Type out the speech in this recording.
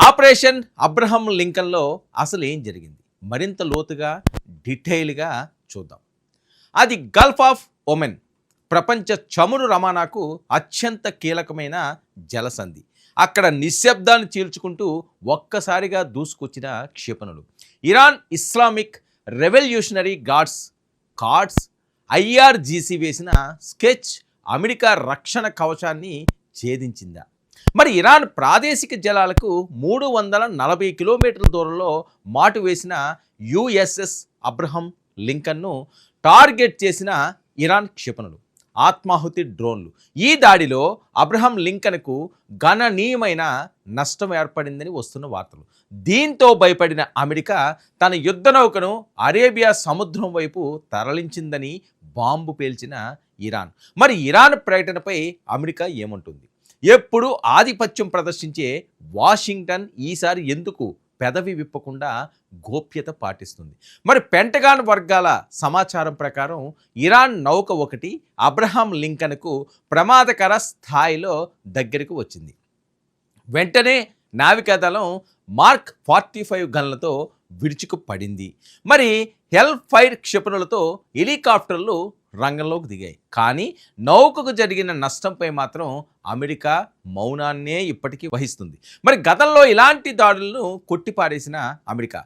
Operation Abraham లింకన్లో అసలు ఏం జరిగింది మరింత లోతుగా డీటెయిల్గా చూద్దాం. అది గల్ఫ్ ఆఫ్ ఒమెన్ ప్రపంచ చమురు రవాణాకు అత్యంత కీలకమైన జలసంధి. అక్కడ నిశ్శబ్దాన్ని చీల్చుకుంటూ ఒక్కసారిగా దూసుకొచ్చిన క్షిపణులు. Iran Islamic Revolutionary Guards IRGC వేసిన స్కెచ్ అమెరికా రక్షణ కవచాన్ని ఛేదించిందా? మరి ఇరాన్ ప్రాదేశిక జలాలకు 340 కిలోమీటర్ల దూరంలో మాటు వేసిన యుఎస్ఎస్ అబ్రహం లింకన్ను టార్గెట్ చేసిన ఇరాన్ క్షిపణులు, ఆత్మాహుతి డ్రోన్లు. ఈ దాడిలో అబ్రహం లింకన్కు గణనీయమైన నష్టం ఏర్పడిందని వస్తున్న వార్తలు. దీంతో భయపడిన అమెరికా తన యుద్ధ నౌకను అరేబియా సముద్రం వైపు తరలించిందని బాంబు పేల్చిన ఇరాన్. మరి ఇరాన్ ప్రకటనపై అమెరికా ఏమంటుంది? ఎప్పుడు ఆధిపత్యం ప్రదర్శించే వాషింగ్టన్ ఈసారి ఎందుకు పెదవి విప్పకుండా గోప్యత పాటిస్తుంది? మరి పెంటగాన్ వర్గాల సమాచారం ప్రకారం ఇరాన్ నౌక ఒకటి అబ్రహాం లింకన్కు ప్రమాదకర స్థాయిలో దగ్గరకు వచ్చింది. వెంటనే నావికాదళం మార్క్ 45 గన్లతో విరుచుకు పడింది. మరి హెల్ ఫైర్ క్షిపణులతో హెలికాప్టర్లు రంగంలోకి దిగాయి. కానీ నౌకకు జరిగిన నష్టంపై మాత్రం అమెరికా మౌనాన్నే ఇప్పటికీ వహిస్తుంది. మరి గతంలో ఇలాంటి దాడులను కొట్టిపారేసిన అమెరికా